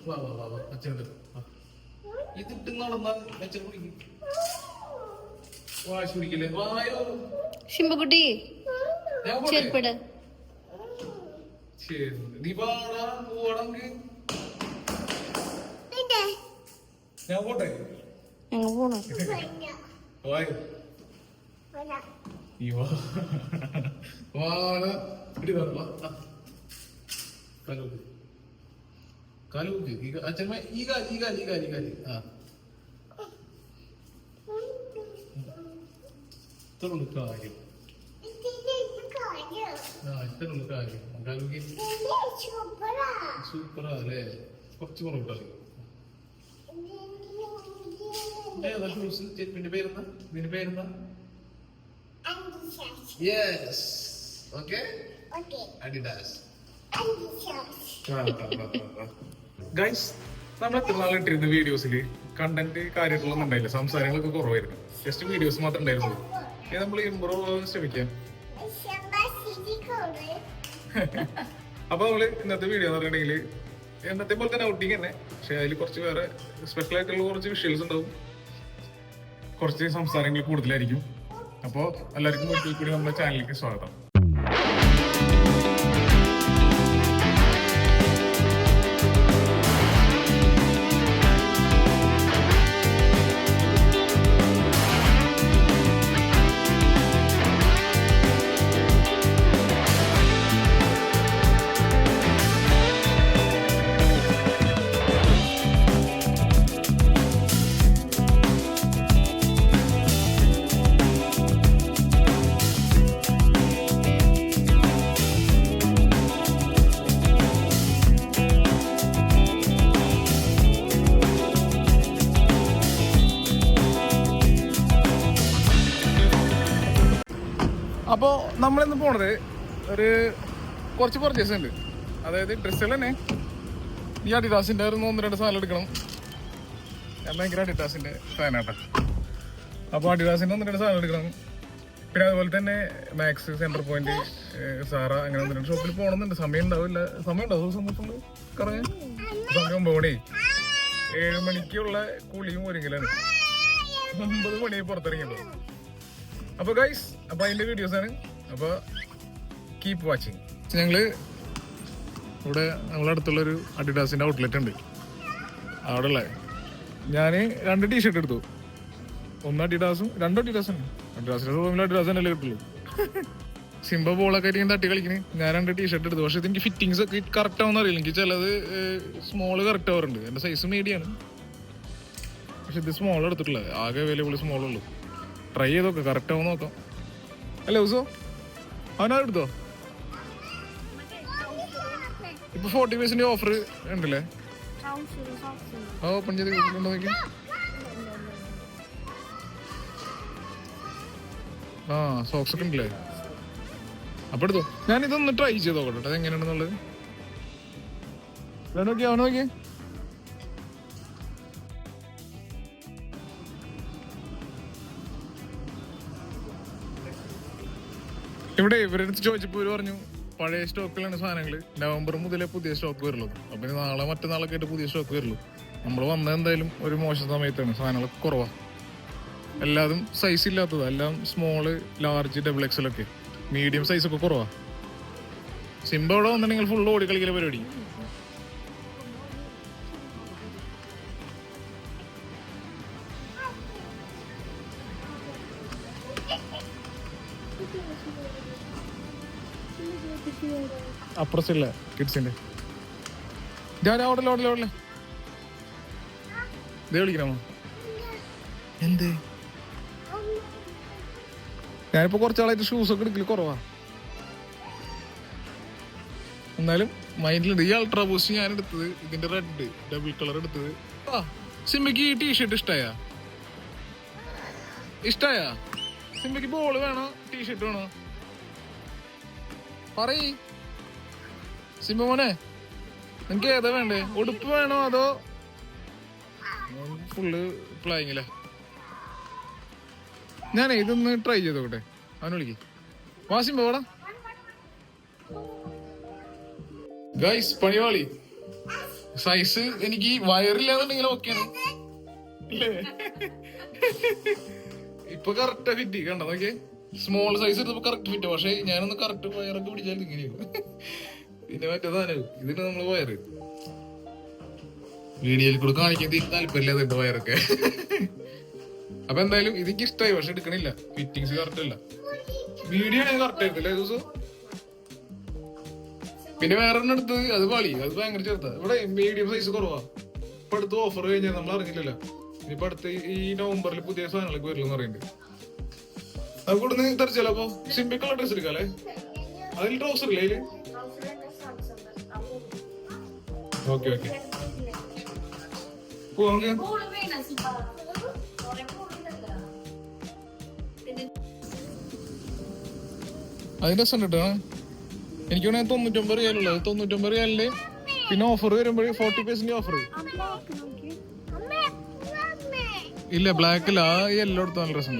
വാ വാ വാ വാ അച്ഛനുണ്ട്. ഇതിട്ട് നടന്ന അച്ഛൻ കുടിക്കും. വാശി പിടിക്കില്ലേ? വായോ ശിമ്പക്കുട്ടി ചെരുപ്പിട്. ശരി നീ പാടാ പോവാണെങ്കിൽ ഞാൻ പോട്ടെ. ഞങ്ങൾ പോണു. വായോ ഈ വാട ഇടി പറഞ്ഞ കാലുക്ക് കാലുക്ക് അച്ഛമ്മ ഈ കാലി ഈ കാലി ഈ കാലി കാലി ആ ഇത്രയുള്ളൂ കാര്യം. ആ ഇത്രയുള്ളൂ കാര്യം. കാലുക്ക് സൂപ്പറാ അല്ലേ? കുറച്ച് കുറവിട്ടാ ഏതാ ഷൂസ്? ചെരുപ്പിന്റെ പേരെന്താ? ഇതിന്റെ പേരെന്താ? Yes. Okay? Okay. Adidas. Adidas. Guys, നമ്മൾ എത്ര നാൾ ഇട്ടിരുന്ന വീഡിയോസിൽ കണ്ടന്റ് കാര്യങ്ങളൊന്നും ഉണ്ടായില്ല, സംസാരങ്ങളൊക്കെ കുറവായിരുന്നു. ജസ്റ്റ് വീഡിയോസ് മാത്രം ഉണ്ടായിരുന്നു. നമ്മൾ ഇമ്പ്രൂവ് ആവാൻ ശ്രമിക്കാം. അപ്പൊ നമ്മള് ഇന്നത്തെ വീഡിയോ എന്ന് പറഞ്ഞിട്ടുണ്ടെങ്കിൽ എന്നത്തെ പോലെ തന്നെ ഔട്ടിങ് തന്നെ, പക്ഷെ അതിൽ കുറച്ച് വേറെ സ്പെഷ്യൽ ആയിട്ടുള്ള കുറച്ച് വിഷ്വൽസ് ഉണ്ടാവും, കുറച്ച് സംസാരങ്ങൾ കൂടുതലായിരിക്കും. അപ്പോൾ എല്ലാവർക്കും ഒരിക്കൽ കൂടി നമ്മുടെ ചാനലിലേക്ക് സ്വാഗതം. അപ്പോൾ നമ്മളിന്ന് പോണത് ഒരു കുറച്ച് പർച്ചേസ് ഉണ്ട്. അതായത് ഡ്രസ്സുകൾ തന്നെ. ഈ അഡിഡാസിൻ്റെ ഒരു 1-2 സാധനം എടുക്കണം. ഞാൻ ഭയങ്കര അഡിഡാസിൻ്റെ ഫാനാട്ടോ. അപ്പോൾ അഡിഡാസിൻ്റെ 1-2 സാധനം എടുക്കണം. പിന്നെ അതുപോലെ തന്നെ മാക്സ്, സെൻറ്റർ പോയിന്റ്, സാറ, അങ്ങനെ 1-2 ഷോപ്പിൽ പോകണമെന്നുണ്ട്. സമയം ഉണ്ടാവില്ല. സമയം ഉണ്ടാവും ദിവസം കറങ്ങാൻ. സമയം പോകണേ 7 മണിക്കുള്ള കൂലിയും ഒരുങ്ങലാണ്. 9 മണിയായി പുറത്തിറങ്ങിയപ്പോൾ. അപ്പോൾ ഗൈസ്, അപ്പോൾ അതിൻ്റെ വീഡിയോസാണ്. അപ്പോൾ കീപ്പ് വാച്ചിങ്. ഞങ്ങൾ ഇവിടെ നമ്മളടുത്തുള്ളൊരു അഡിഡാസിൻ്റെ ഔട്ട്ലെറ്റ് ഉണ്ട്. അവിടെ ഉള്ള ഞാൻ 2 ടീഷർട്ട് എടുത്തു. 1 അഡിഡാസും 2 അഡിഡാസും. അഡിഡാസിൻ്റെ റൂമിൽ അഡിഡാസ് തന്നെ കിട്ടുള്ളൂ. സിംബ ബോളൊക്കെ ആയിരിക്കും തട്ടി കളിക്കണേ. ഞാൻ 2 ടീഷർട്ട് എടുത്തു. പക്ഷേ എനിക്ക് ഫിറ്റിങ്സ് ഒക്കെ കറക്റ്റ് ആവുമെന്ന് അറിയില്ല. എനിക്ക് ചിലത് സ്മോള് കറക്റ്റ് ആവാറുണ്ട്. എൻ്റെ സൈസ് മീഡിയാണ്. പക്ഷെ ഇത് സ്മോൾ എടുത്തിട്ടുള്ളത്. ആകെ അവൈലബിൾ സ്മോളുള്ളൂ. ട്രൈ ചെയ്തോക്കെ കറക്റ്റ് ആവും നോക്കാം. അല്ലേ ഉസോ? അവനെടുത്തോ? ഇപ്പൊ 40% ഓഫർ ഉണ്ടല്ലേ? ഓപ്പൺ ചെയ്ത് നോക്കി. ആ സോക്സ് ഒക്കെ ഉണ്ടല്ലേ? അപ്പൊ എടുത്തോ. ഞാൻ ഇതൊന്ന് ട്രൈ ചെയ്ത് നോക്കട്ടെ അത് എങ്ങനെയാണെന്നുള്ളത്. നോക്കിയാ അവനെ നോക്കിയേ. ഇവിടെ ഇവരടുത്ത് ചോദിച്ചപ്പോൾ ഇവർ പറഞ്ഞു പഴയ സ്റ്റോക്കിലാണ് സാധനങ്ങൾ. നവംബർ മുതലേ പുതിയ സ്റ്റോക്ക് വരുള്ളൂ. അപ്പം നാളെ മറ്റന്നാളൊക്കെ ആയിട്ട് പുതിയ സ്റ്റോക്ക് വരുള്ളൂ. നമ്മൾ വന്നത് എന്തായാലും ഒരു മോശം സമയത്താണ്. സാധനങ്ങളൊക്കെ കുറവാണ്. എല്ലാതും സൈസ് ഇല്ലാത്തതാണ്. എല്ലാം സ്മോള്, ലാർജ്, XXL ഒക്കെ. മീഡിയം സൈസൊക്കെ കുറവാണ്. സിംബ ഇവിടെ വന്നിട്ടുണ്ടെങ്കിൽ ഫുള്ള് ഓടി കളിക്കല പരിപാടി. അപ്പുറത്തില്ല കിഡ്സിന്റെ. ഓടല്ലേ ഇതേ വിളിക്കണോ? എന്ത്? ഞാനിപ്പോ കുറച്ചാളായിട്ട് ഷൂസ് ഒക്കെ എടുക്കല് കുറവാ. എന്നാലും മൈൻഡിലുണ്ട്. ഈ അൾട്രാ ബൂസ്റ്റ് ഞാൻ എടുത്തത് ഇതിന്റെ റെഡ് ഡബിൾ കളർ എടുത്തത്. ആ സിംബയ്ക്ക് ഈ ടീഷർട്ട് ഇഷ്ടായ? സിംബയ്ക്ക് ബോൾ വേണോ ടീഷർട്ട് വേണോ പറയ്. സിംബ മോനെ നിനക്ക് ഏതാ വേണ്ടേ? ഉടുപ്പ് വേണോ അതോ ഫുള്ള് പ്ലായിങ്ങില്ല? ഞാനേ ഇതൊന്ന് ട്രൈ ചെയ്തോട്ടെ. അവനെ വിളിക്ക്. വാ സിംബ പോടാ. ഗൈസ് പണിവാളി സൈസ് എനിക്ക് വയറില്ലാന്നുണ്ടെങ്കിൽ ഓക്കെയാണ്. ഇപ്പൊ കറക്റ്റാ ഫിറ്റ് കണ്ടോ നോക്കിയേ. സ്മോൾ സൈസ് എടുത്തപ്പോ കറക്റ്റ് ഫിറ്റ്. പക്ഷെ ഞാനൊന്ന് കറക്റ്റ് വയറൊക്കെ പിടിച്ചാൽ ഇങ്ങനെയാവും. പിന്നെ മറ്റേതാനും ഇതിന് നമ്മള് വയറ് വീഡിയോയിൽ കൂടെ കാണിക്കാൻ താല്പര്യമില്ലാതെ വയറൊക്കെ. അപ്പൊ എന്തായാലും ഇതെനിക്ക് ഇഷ്ടമായി. പക്ഷെ എടുക്കണില്ല, ഫിറ്റിങ്സ് കറക്റ്റ് അല്ല. വീഡിയോ കറക്റ്റ് ആയിരുന്നില്ല ദിവസം. പിന്നെ വേറെ എടുത്ത് അത് പാളി, അത് ഭയങ്കര ചെറുതാ. ഇവിടെ മീഡിയം സൈസ് കുറവാ. ഇപ്പൊ അടുത്ത് ഓഫർ കഴിഞ്ഞാൽ നമ്മൾ അറിഞ്ഞില്ലല്ലോ. ഇനിയിപ്പൊ അടുത്ത് ഈ നവംബറിൽ പുതിയ സാധനങ്ങളൊക്കെ വരില്ലെന്ന് പറയുന്നുണ്ട്. അത് കൊടുന്ന് തെറിച്ചാലോ. അപ്പൊ സിമ്പിളുള്ള ഡ്രസ് എടുക്കാല്ലേ. അതിൽ ട്രൗസർ ഇല്ലേ അതില്? ഓക്കെ ഓക്കെ അതിന്റെ രസം കിട്ടാ. എനിക്ക് വേണേ 99 റിയാലുള്ളത്. 99 റിയാലില് പിന്നെ ഓഫർ വരുമ്പോഴേ 40% ഓഫർ. ഇല്ല ബ്ലാക്ക് അല്ല, ആ യെല്ലോ എടുത്ത നല്ല രസം.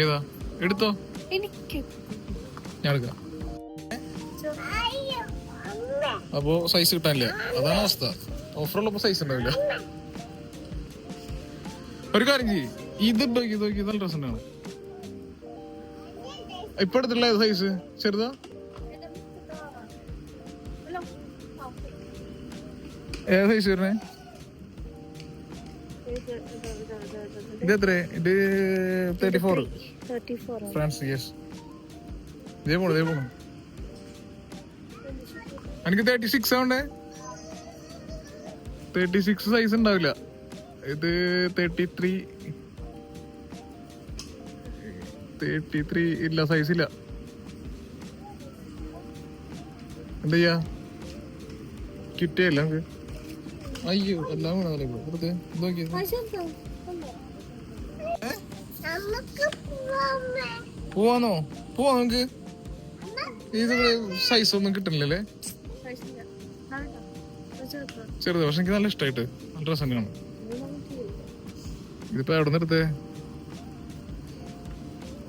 ഏതാ എടുത്തോ, ഞാൻ എടുക്കാം. അപ്പൊ സൈസ് കിട്ടാനില്ല, അതാണ് അവസ്ഥ. ഓഫറുള്ളപ്പോ സൈസ് ഉണ്ടാവില്ല. ഒരു കാര്യം ചെയ്യ്, ഇതുണ്ടോ ഇതൊക്കെ നല്ല ഡ്രസ് ഉണ്ടാണ്. ഇപ്പൊ എടുത്തില്ല സൈസ് ചെറുതാ. ഏതാ സൈസ് വരണേ? ഇത് എത്ര? ഇത് 34 ഫ്രാൻസ്. യെസ്, ഇതേ പോണു ഇതേ പോണു. എനിക്ക് 36 ആവണ്ടേ. 36 സൈസ് ഉണ്ടാവില്ല. ഇത് 33 ഇല്ല, സൈസ് ഇല്ല. എന്താ ചെയ്യാ, കിട്ടിയല്ല നമുക്ക്. അയ്യോ എല്ലാം വേണമല്ലേ. പോവാന്നോ? പോവാ നമുക്ക്. ഇത് സൈസ് ഒന്നും കിട്ടണില്ലല്ലേ. ചെറുത്. പക്ഷെ എനിക്ക് നല്ല ഇഷ്ടമായിട്ട് നല്ല ഡ്രസ് തന്നെയാണ്. ഇതിപ്പോ എവിടെ നിന്ന് എടുത്തേ?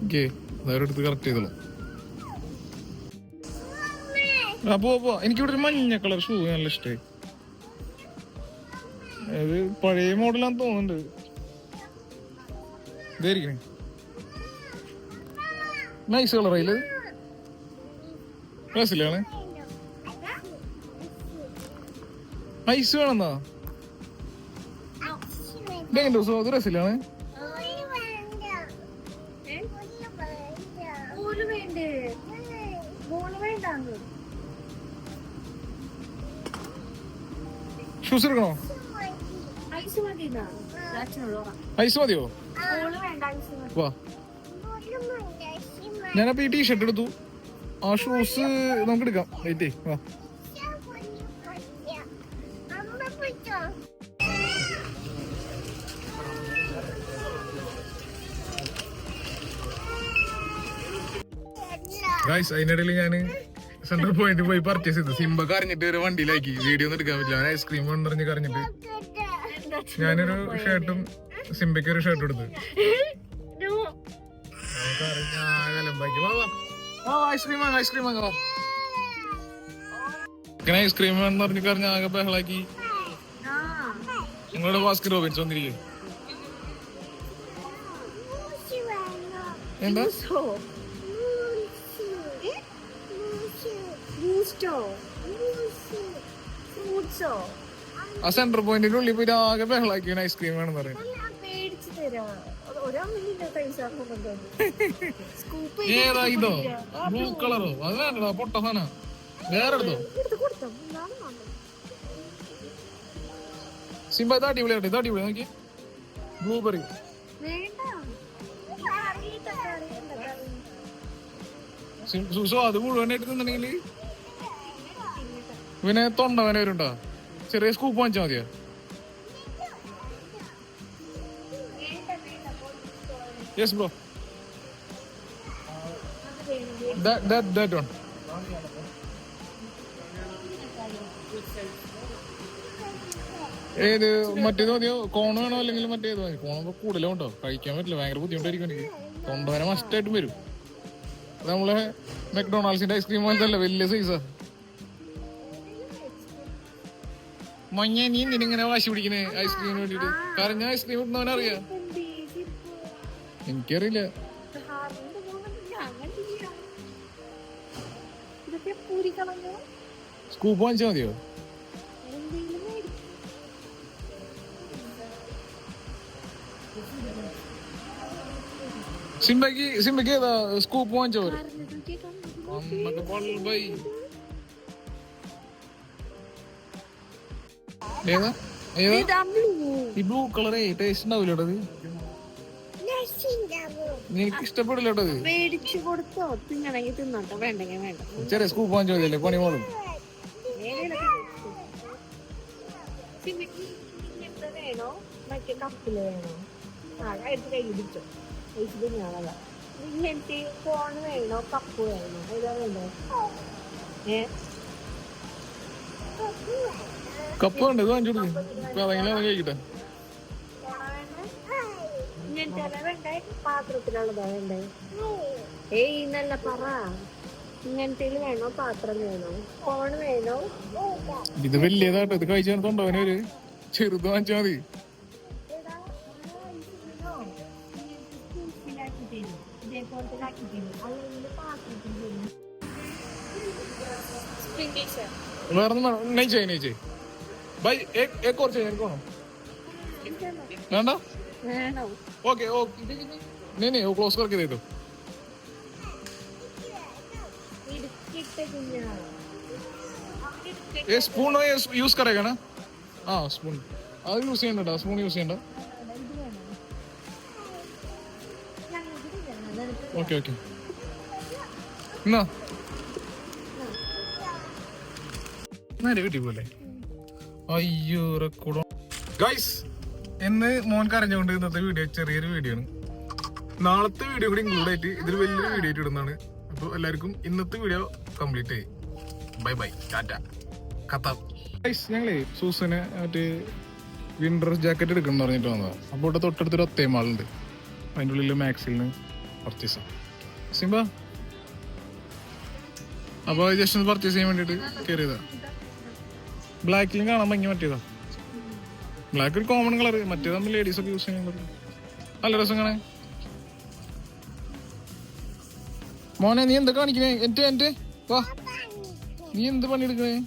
ഓക്കെ, അതെടുത്ത് കറക്റ്റ് ചെയ്തോളൂ. പോവാ. എനിക്കിവിടെ ഒരു മഞ്ഞ കളർ ഷൂ നല്ല ഇഷ്ടമായി. അത് പഴയ മോഡലാന്ന് തോന്നുന്നുണ്ട്. ഇതായിരിക്കണേ നൈസ് കളറായില്ല. ഡ്രസ്സിലാണ് ഐസ് വേണമെന്നാ. ഇതെങ്ങനെ ദിവസം അത് ഡ്രസ്സിലാണ്. ഷൂസ് എടുക്കണോ? ഐസ് മതിയോ? വാ, ഞാനപ്പോ ഈ ടീഷർട്ട് എടുത്തു. ആ ഷൂസ് നമുക്ക് എടുക്കാം. വെയിറ്റ് വാ. ഗൈസ്, അതിനിടയിൽ ഞാന് സെൻട്രൽ പോയിന്റ് പോയി പർച്ചേസ് ചെയ്തു. സിംബ കരഞ്ഞിട്ട് ഒരു വണ്ടിയിലാക്കി. വീഡിയോ ഒന്നും എടുക്കാൻ പറ്റില്ല. ഐസ്ക്രീം കൊണ്ടുവന്ന് കരഞ്ഞിട്ട് ഞാനൊരു ഷർട്ടും സിംബയ്ക്ക് ഒരു ഷർട്ടും എടുത്തു. ഐസ്ക്രീം വാങ്ങ, ഐസ്ക്രീം വാങ്ങാ. ഇങ്ങനെ ഐസ്ക്രീം വേണമെന്ന് പറഞ്ഞ് കറിഞ്ഞ ആകെ ബഹളാക്കി. നിങ്ങളുടെ ബാസ്കറ്റ് റോബിൻസ് വന്നിരിക്കും. എന്താ ആ സെന്റർ പോയിന്റിന്റെ ഉള്ളിൽ പോയിട്ട് ആകെ ബഹളാക്കി ഐസ്ക്രീം വേണമെന്ന് പറയും. ഏതാ ഇതോ? ബ്ലൂ കളറോ? അത് വേണ്ടടാ, പൊട്ട സാധന. വേറെ എടുത്തോ. സിംബ ഇത് അടിപൊളിയാട്ടെ, ഇത് അടിപൊളി. നോക്കി ബ്ലൂബെറി. സൂസോ അത് മുഴുവനായിട്ട് തിന്നിട്ടുണ്ടെങ്കിൽ ഇവനെ തൊണ്ടവന വരുണ്ടോ? ചെറിയ സ്കൂപ്പ് വാങ്ങിച്ചാൽ മതിയോ? Yes bro, that one. ഏത് മറ്റേത് മതിയോ? കോണ് വേണോ അല്ലെങ്കിൽ മറ്റേത് മതി? കോണുമ്പോ കൂടുതലും ഉണ്ടോ, കഴിക്കാൻ പറ്റില്ല, ഭയങ്കര ബുദ്ധിമുട്ടായിരിക്കും എനിക്ക്. തൊണ്ടവേന മസ്റ്റായിട്ടും വരും. അത് നമ്മളെ മെക്ഡൊണാൾഡ്സിന്റെ ഐസ്ക്രീം പോലത്തെ അല്ല, വലിയ സൈസാ. മഞ്ഞ നീ എന്തിനിങ്ങനെ വാശി പിടിക്കണേ ഐസ്ക്രീമിന് വേണ്ടിട്ട്? കരഞ്ഞ ഐസ്ക്രീം ഇടുന്നവനറിയാം. എനിക്കറിയില്ല. സ്കൂപ്പ് വാങ്ങിച്ചാ മതിയോ? സിംബയ്ക്ക് ഏതാ സ്കൂപ്പ് വാങ്ങിച്ചോ? ഏതാ ഏതാ ഈ ബ്ലൂ കളറേ ടേസ്റ്റ് ഉണ്ടാവില്ലോട്ടത്. നിനക്ക് ഇഷ്ടപ്പെടില്ലോട്ടത്. ചെറിയ സ്കൂപ്പ് വാങ്ങിച്ചോ മതിയല്ലേ, പണി മോളും. മറ്റേ കപ്പില് വേണോ? പിടിച്ചോ ഇങ്ങനത്തെ ഫോൺ വേണോ കപ്പ് വേണോ? ഏതാ വേണ്ടോ? കപ്പ് ഉണ്ട്, ഇത് വാങ്ങിച്ചു കൊടുക്കും. കഴിക്കട്ടെ. ഇങ്ങനത്തെ വേണ്ടേ? പാത്രത്തിലുള്ളതാ വേണ്ടേ? ഏയ് നല്ല പറ. ഇങ്ങനത്തെ വേണോ? പാത്രം വേണോ? ഫോൺ വേണോ? ഇത് വലിയതാട്ടോ, ഇത് കഴിച്ചാൽ ഒരു ചെറുത് വാങ്ങിച്ചാ മതി. വേറെ നെയ്ച്ചേ ബൈ കുറച്ച് എനിക്ക് വേണം. വേണ്ട ഓക്കെ नहीं वो क्लोज करके दे दो. ये स्पून यूज करेगा ना? हाँ स्पून അത് യൂസ് ചെയ്യണ്ട, സ്പൂൺ യൂസ് ചെയ്യണ്ട. ഓക്കെ ഓക്കെ എന്നാ നേരെ വീട്ടിൽ പോലെ. അയ്യോ റെക്കോർഡ് ഗൈസ്. ഇന്ന് മോൻ കരഞ്ഞുകൊണ്ട് ഇന്നത്തെ വീഡിയോ ചെറിയൊരു വീഡിയോ ആണ്. നാളത്തെ വീഡിയോ കൂടി ഇൻക്ലൂഡ് ആയിട്ട് ഇതിൽ വലിയൊരു വീഡിയോ ആയിട്ട് ഇടുന്നതാണ്. അപ്പോൾ എല്ലാവർക്കും ഇന്നത്തെ വീഡിയോ കംപ്ലീറ്റ് ആയി. ബൈ ബൈ ടാറ്റ കത്താം. ഗൈസ് ഞങ്ങളേ സൂസന് മറ്റേ വിന്റർ ജാക്കറ്റ് എടുക്കണം പറഞ്ഞിട്ട് വന്നതാണ്. അപ്പോൾ ഇവിടെ തൊട്ടടുത്തൊരു ഒത്തേമാളുണ്ട്, അതിൻ്റെ ഉള്ളിൽ മാക്സിലിന് പർച്ചേസ് സിംബ. അപ്പോൾ ജസ്റ്റ് ഒന്ന് പർച്ചേസ് ചെയ്യാൻ വേണ്ടിയിട്ട് കയറിയതാ. ബ്ലാക്കിലും കാണാൻ ഭംഗി മറ്റേതാ. ബ്ലാക്ക് ഒരു കോമൺ കളർ, മറ്റേത് നമ്മൾ ലേഡീസൊക്കെ യൂസ് ചെയ്യുന്നത് നല്ല രസം കാണാൻ. മോനെ നീ എന്താ കാണിക്കണേ? എന്റെ വാ, നീ എന്ത് പണിയെടുക്കണേ?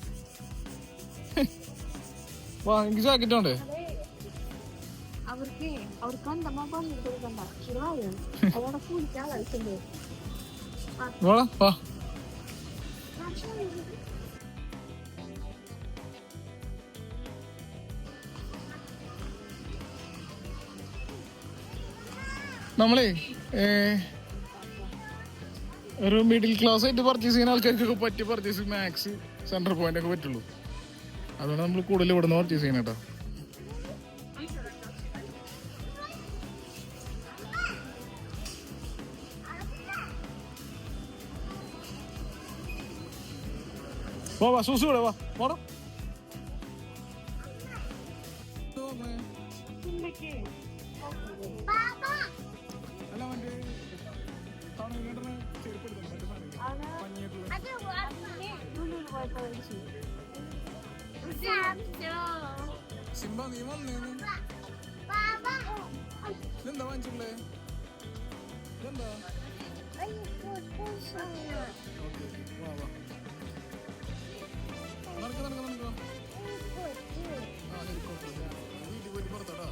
വാ എനിക്ക് ജാക്കറ്റ് വേണ്ടേ? വാ വാ. നമ്മളേ ഒരു മിഡിൽ ക്ലാസ് ആയിട്ട് പർച്ചേസ് ചെയ്യുന്ന ആൾക്കാർക്കൊക്കെ പറ്റിയ പർച്ചേസ് മാക്സ് സെൻട്രൽ പോയിന്റ് ഒക്കെ പറ്റുള്ളൂ. അതുകൊണ്ട് നമ്മൾ കൂടുതൽ ഇവിടെ നിന്ന് പർച്ചേസ് ചെയ്യണം കേട്ടോ. വാ വാ സൂസു ഇവിടെ വാ പോടാ. സിംബ നീ വന്നേ, ഇതെന്താ വാങ്ങിച്ചിട്ടുള്ളേ? ഇതെന്താ? വാ വാ നടക്ക് നടക്ക് നടക്കുക. ആ ഹെലികോപ്റ്റർ വീട്ടിൽ പോയിട്ട് പുറത്തോട്ടാ.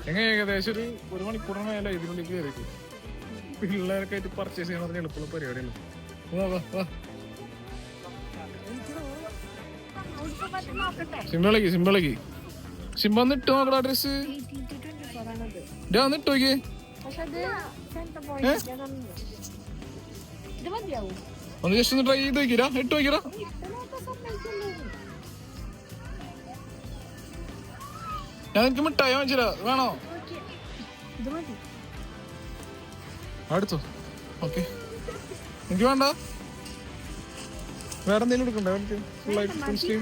എങ്ങനെ ഏകദേശം ഒരു മണിക്കൂറിന് മേലെ ഇതിനുള്ളിൽ കയറിക്കും. പിള്ളേരൊക്കെ ആയിട്ട് പർച്ചേസ് ചെയ്യാൻ പറഞ്ഞ എളുപ്പമുള്ള പരിപാടിയല്ല. വാ വാ വാ സിംബിളേക്ക് സിംബിളേക്ക് സിംബ ഒന്ന് ഇട്ട് നോക്കടാ ഡ്രസ്. ഒന്ന് ഇട്ട് നോക്കിയേ. ഒന്ന് ജസ്റ്റ് ഒന്ന് ട്രൈ ചെയ്ത് നോക്കിരാ, ഇട്ട് നോക്കിരാ. ഞാൻ എനിക്ക് മിഠായി വാങ്ങിച്ചിരാ, വേണോ? അടുത്തോ? ഓക്കെ എനിക്ക് വേണ്ട. വേറെ എന്തെങ്കിലും എടുക്കണ്ടേ അവനക്ക്? ഫുൾ സ്ലീവ്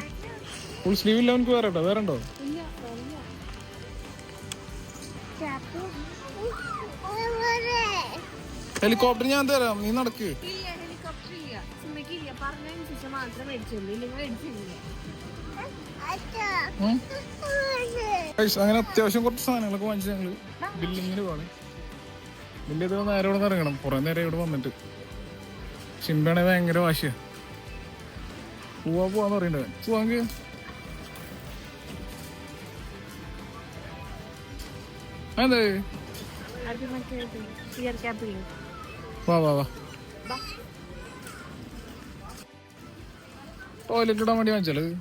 ഫുൾ സ്ലീവ് ഇല്ല അവനക്ക് വേറെ വേറെ ഉണ്ടോ? ഇല്ല ഇല്ല ക്യാപ്പ് ഹെലികോപ്റ്റർ ഞാൻ തരാം, നീ നടക്ക്. ഇല്ല ഹെലികോപ്റ്റർ ഇല്ല സുമയ്ക്ക് ഇല്ല പറഞ്ഞനുസരിച്ച് മാത്രം മേടിച്ചുള്ളൂ ഇല്ലെങ്കിൽ മേടിച്ചില്ല. Guys, അങ്ങനെ അത്യാവശ്യം കുറച്ച് സാധനങ്ങളൊക്കെ വാങ്ങിച്ചു ഞങ്ങള് ബില്ലിങ്ങിന് പോകണം. ബില്ല് ചെയ്ത് നേരെ ഇവിടെ നിന്ന് ഇറങ്ങണം. കുറെ നേരം ഇവിടെ വന്നിട്ട് ഷിംബയാണെങ്കിൽ ഭയങ്കര വാശിയാ. പോവാന്ന് പറയണ്ടേ, പോവാങ്കി അതെ. അത് മറ്റേ ഇയർ ക്യാപ്പില്ലേ വാ വാ വാ. ടോയ്ലറ്റ് ഇടാൻ വേണ്ടി വാങ്ങിച്ചാലത്